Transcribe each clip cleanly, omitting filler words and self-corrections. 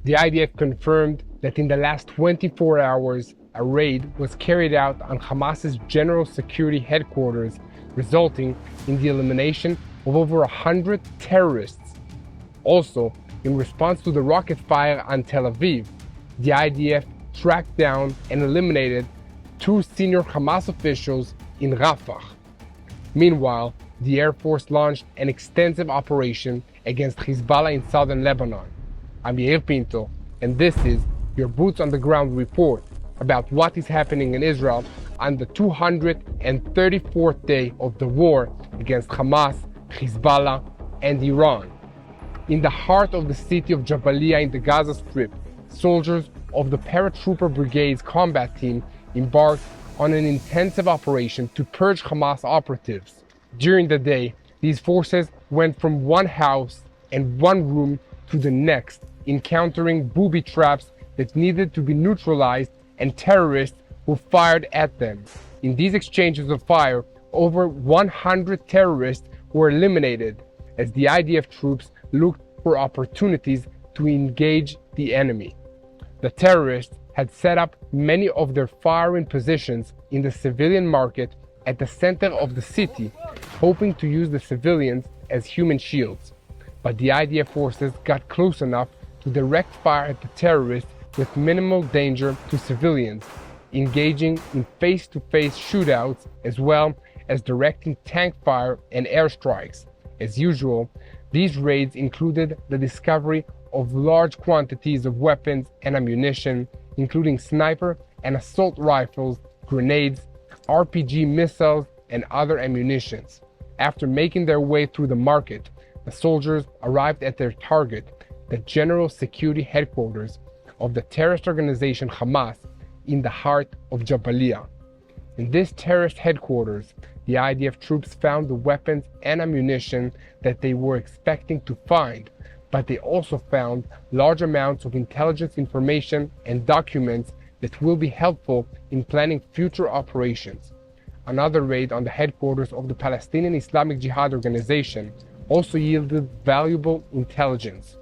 The IDF confirmed that in the last 24 hours, a raid was carried out on Hamas's General Security Headquarters, resulting in the elimination of over 100 terrorists. Also, in response to the rocket fire on Tel Aviv, the IDF tracked down and eliminated 2 senior Hamas officials in Rafah. Meanwhile, the Air Force launched an extensive operation against Hezbollah in southern Lebanon. I'm Yair Pinto, and this is your Boots on the Ground report about what is happening in Israel on the 234th day of the war against Hamas, Hezbollah, and Iran. In the heart of the city of Jabalia in the Gaza Strip, soldiers of the Paratrooper Brigade's combat team embarked on an intensive operation to purge Hamas operatives. During the day, these forces went from one house and one room to the next, encountering booby traps that needed to be neutralized and terrorists who fired at them. In these exchanges of fire, over 100 terrorists were eliminated as the IDF troops looked for opportunities to engage the enemy. The terrorists had set up many of their firing positions in the civilian market at the center of the city, hoping to use the civilians as human shields. But the IDF forces got close enough to direct fire at the terrorists with minimal danger to civilians, engaging in face-to-face shootouts as well as directing tank fire and airstrikes. As usual, these raids included the discovery of large quantities of weapons and ammunition, including sniper and assault rifles, grenades, RPG missiles, and other ammunitions. After making their way through the market, the soldiers arrived at their target, the General Security Headquarters of the terrorist organization Hamas in the heart of Jabalia. In this terrorist headquarters, the IDF troops found the weapons and ammunition that they were expecting to find, but they also found large amounts of intelligence information and documents that will be helpful in planning future operations. Another raid on the headquarters of the Palestinian Islamic Jihad organization also yielded valuable intelligence.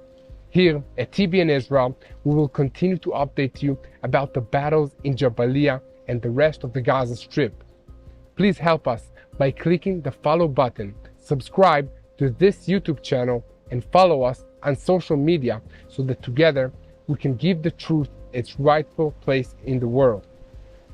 Here at TBN Israel, we will continue to update you about the battles in Jabalia and the rest of the Gaza Strip. Please help us by clicking the follow button, subscribe to this YouTube channel, and follow us on social media so that together we can give the truth its rightful place in the world.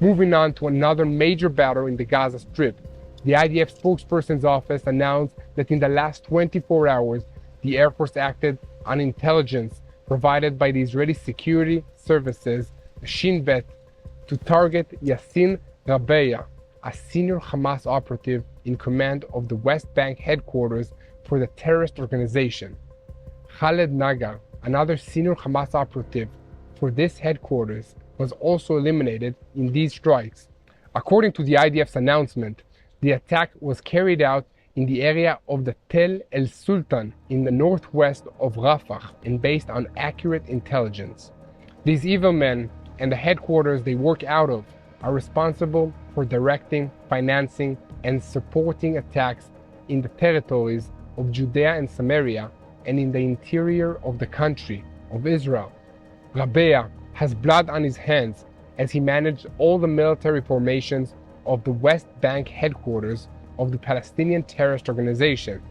Moving on to another major battle in the Gaza Strip, the IDF spokesperson's office announced that in the last 24 hours, the Air Force acted on intelligence provided by the Israeli security services, Shin Bet, to target Yassin Rabea, a senior Hamas operative in command of the West Bank headquarters for the terrorist organization. Khaled Nagar, another senior Hamas operative for this headquarters, was also eliminated in these strikes. According to the IDF's announcement, the attack was carried out in the area of the Tel El Sultan in the northwest of Rafah and based on accurate intelligence. These evil men and the headquarters they work out of are responsible for directing, financing, and supporting attacks in the territories of Judea and Samaria and in the interior of the country of Israel. Rabea has blood on his hands as he managed all the military formations of the West Bank headquarters of the Palestinian terrorist organization.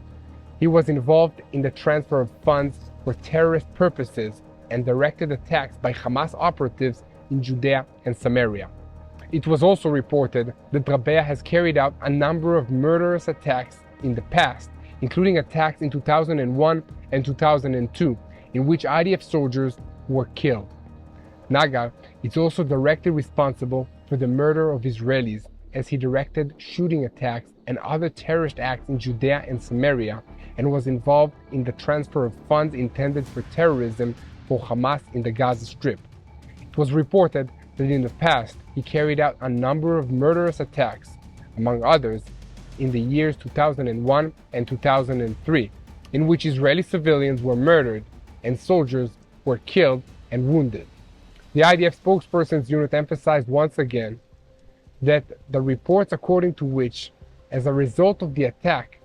He was involved in the transfer of funds for terrorist purposes and directed attacks by Hamas operatives in Judea and Samaria. It was also reported that Rabea has carried out a number of murderous attacks in the past, including attacks in 2001 and 2002, in which IDF soldiers were killed. Nagar is also directly responsible for the murder of Israelis, as he directed shooting attacks and other terrorist acts in Judea and Samaria, and was involved in the transfer of funds intended for terrorism for Hamas in the Gaza Strip. It was reported that in the past he carried out a number of murderous attacks, among others, in the years 2001 and 2003, in which Israeli civilians were murdered and soldiers were killed and wounded. The IDF spokesperson's unit emphasized once again that the reports according to which, as a result of the attack,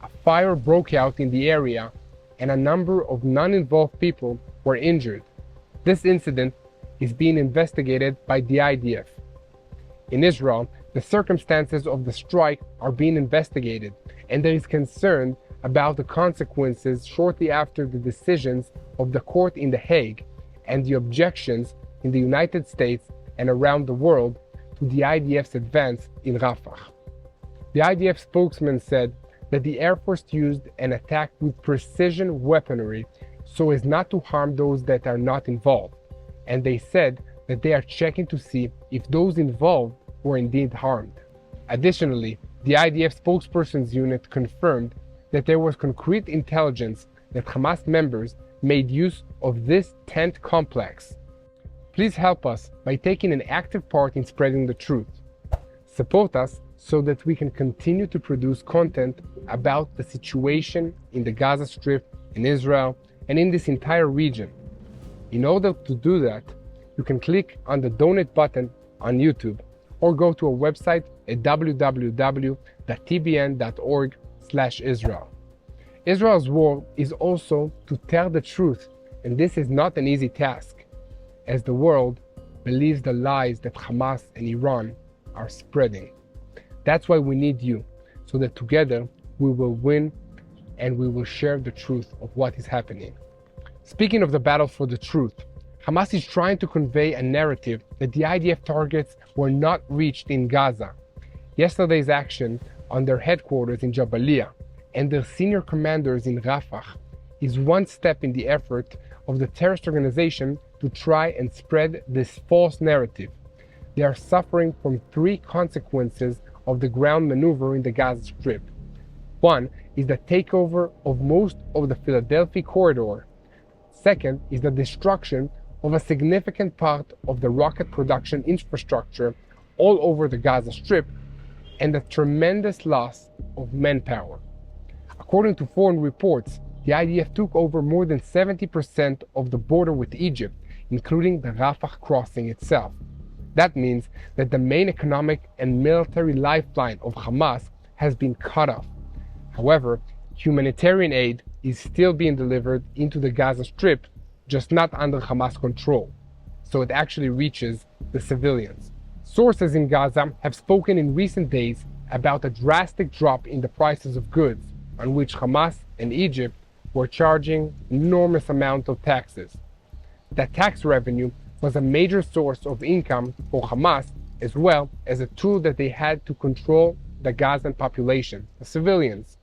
a fire broke out in the area and a number of non-involved people were injured. This incident is being investigated by the IDF. In Israel, the circumstances of the strike are being investigated, and there is concern about the consequences shortly after the decisions of the court in The Hague and the objections in the United States and around the world to the IDF's advance in Rafah. The IDF spokesman said that the Air Force used an attack with precision weaponry so as not to harm those that are not involved, and they said that they are checking to see if those involved were indeed harmed. Additionally, the IDF spokesperson's unit confirmed that there was concrete intelligence that Hamas members made use of this tent complex. Please help us by taking an active part in spreading the truth. Support us so that we can continue to produce content about the situation in the Gaza Strip, in Israel, and in this entire region. In order to do that, you can click on the donate button on YouTube or go to our website at www.tbn.org/Israel. Israel's war is also to tell the truth, and this is not an easy task, as the world believes the lies that Hamas and Iran are spreading. That's why we need you, so that together we will win and we will share the truth of what is happening. Speaking of the battle for the truth, Hamas is trying to convey a narrative that the IDF targets were not reached in Gaza. Yesterday's action on their headquarters in Jabalia and their senior commanders in Rafah is one step in the effort of the terrorist organization to try and spread this false narrative. They are suffering from three consequences of the ground maneuver in the Gaza Strip. One is the takeover of most of the Philadelphia corridor. Second is the destruction of a significant part of the rocket production infrastructure all over the Gaza Strip, and the tremendous loss of manpower. According to foreign reports, the IDF took over more than 70% of the border with Egypt, including the Rafah crossing itself. That means that the main economic and military lifeline of Hamas has been cut off. However, humanitarian aid is still being delivered into the Gaza Strip, just not under Hamas control, so it actually reaches the civilians. Sources in Gaza have spoken in recent days about a drastic drop in the prices of goods, on which Hamas and Egypt were charging enormous amounts of taxes. That tax revenue was a major source of income for Hamas, as well as a tool that they had to control the Gazan population, the civilians.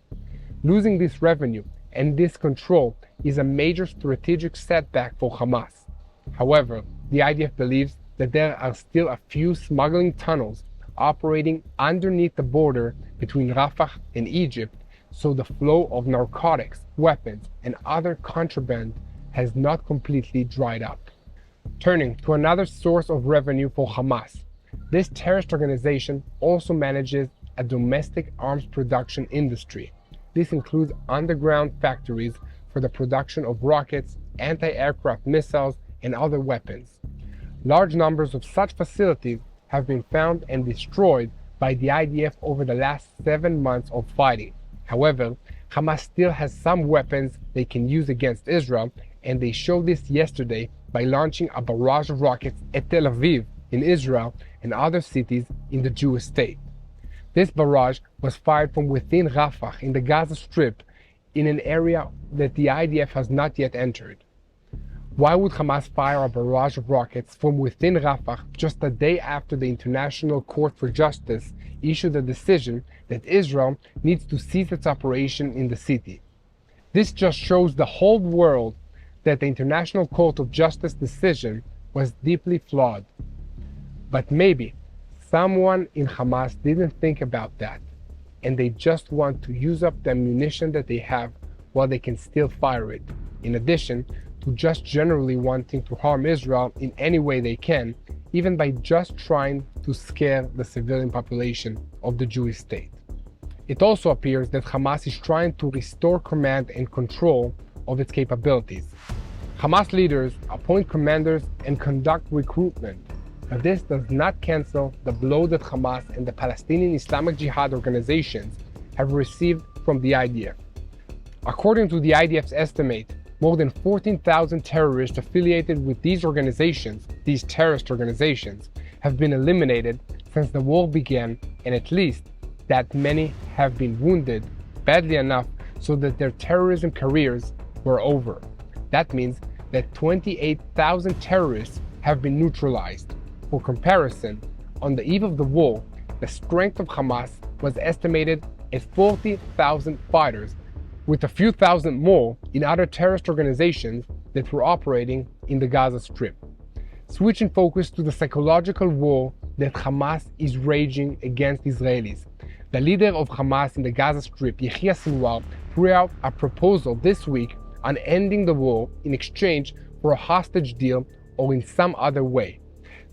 Losing this revenue and this control is a major strategic setback for Hamas. However, the IDF believes that there are still a few smuggling tunnels operating underneath the border between Rafah and Egypt, so the flow of narcotics, weapons, and other contraband has not completely dried up. Turning to another source of revenue for Hamas, this terrorist organization also manages a domestic arms production industry. This includes underground factories for the production of rockets, anti-aircraft missiles, and other weapons. Large numbers of such facilities have been found and destroyed by the IDF over the last 7 months of fighting. However, Hamas still has some weapons they can use against Israel, and they showed this yesterday by launching a barrage of rockets at Tel Aviv in Israel and other cities in the Jewish state. This barrage was fired from within Rafah in the Gaza Strip, in an area that the IDF has not yet entered. Why would Hamas fire a barrage of rockets from within Rafah just a day after the International Court for Justice issued a decision that Israel needs to cease its operation in the city? This just shows the whole world that the International Court of Justice decision was deeply flawed. But maybe someone in Hamas didn't think about that, and they just want to use up the ammunition that they have while they can still fire it, in addition to just generally wanting to harm Israel in any way they can, even by just trying to scare the civilian population of the Jewish state. It also appears that Hamas is trying to restore command and control of its capabilities. Hamas leaders appoint commanders and conduct recruitment, but this does not cancel the blow that Hamas and the Palestinian Islamic Jihad organizations have received from the IDF. According to the IDF's estimate, More than 14,000 terrorists affiliated with these terrorist organizations, have been eliminated since the war began, and at least that many have been wounded badly enough so that their terrorism careers were over. That means that 28,000 terrorists have been neutralized. For comparison, on the eve of the war, the strength of Hamas was estimated at 40,000 fighters, with a few thousand more in other terrorist organizations that were operating in the Gaza Strip. Switching focus to the psychological war that Hamas is waging against Israelis. The leader of Hamas in the Gaza Strip, Yair, threw out a proposal this week on ending the war in exchange for a hostage deal or in some other way.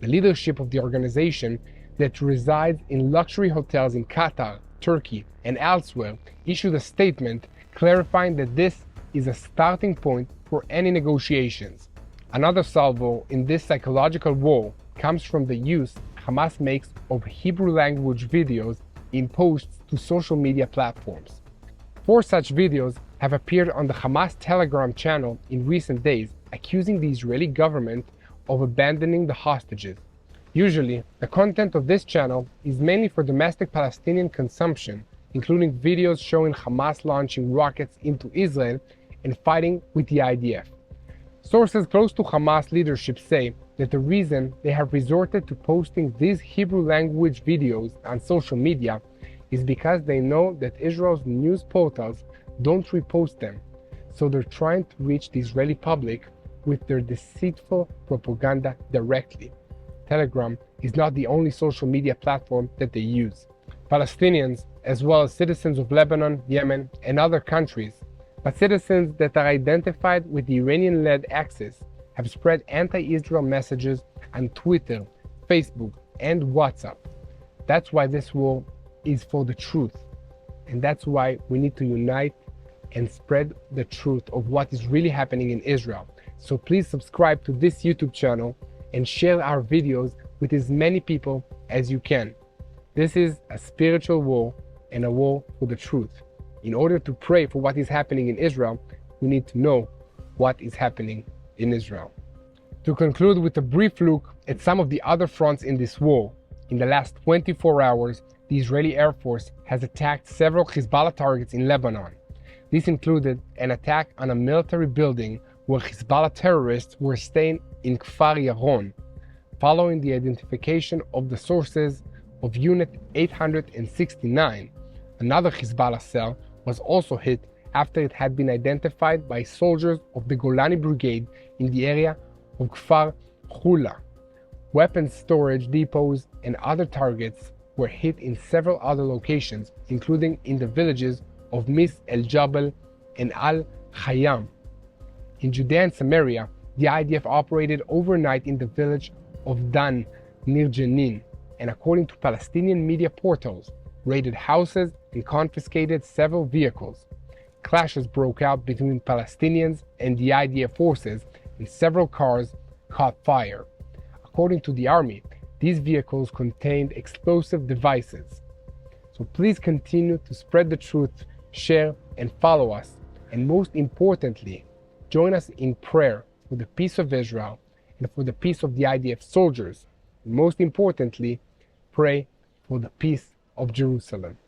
The leadership of the organization, that resides in luxury hotels in Qatar, Turkey, and elsewhere, issued a statement clarifying that this is a starting point for any negotiations. Another salvo in this psychological war comes from the use Hamas makes of Hebrew language videos in posts to social media platforms. 4 such videos have appeared on the Hamas Telegram channel in recent days, accusing the Israeli government of abandoning the hostages. Usually, the content of this channel is mainly for domestic Palestinian consumption, including videos showing Hamas launching rockets into Israel and fighting with the IDF. Sources close to Hamas leadership say that the reason they have resorted to posting these Hebrew language videos on social media is because they know that Israel's news portals don't repost them, so they're trying to reach the Israeli public with their deceitful propaganda directly. Telegram is not the only social media platform that they use. Palestinians, as well as citizens of Lebanon, Yemen, and other countries, but citizens that are identified with the Iranian-led Axis, have spread anti-Israel messages on Twitter, Facebook, and WhatsApp. That's why this war is for the truth, and that's why we need to unite and spread the truth of what is really happening in Israel. So please subscribe to this YouTube channel and share our videos with as many people as you can. This is a spiritual war and a war for the truth. In order to pray for what is happening in Israel, we need to know what is happening in Israel. To conclude with a brief look at some of the other fronts in this war, in the last 24 hours, the Israeli Air Force has attacked several Hezbollah targets in Lebanon. This included an attack on a military building where Hezbollah terrorists were staying in Kfar Yaron, following the identification of the sources of Unit 869. Another Hezbollah cell was also hit after it had been identified by soldiers of the Golani Brigade in the area of Kfar Hula. Weapons storage depots and other targets were hit in several other locations, including in the villages of Mis El Jabal and Al Khayyam. In Judea and Samaria, the IDF operated overnight in the village of Dan near Jenin, and according to Palestinian media portals, raided houses and confiscated several vehicles. Clashes broke out between Palestinians and the IDF forces, and several cars caught fire. According to the army, these vehicles contained explosive devices. So please continue to spread the truth, share, and follow us. And most importantly, join us in prayer for the peace of Israel and for the peace of the IDF soldiers. And most importantly, pray for the peace of Jerusalem.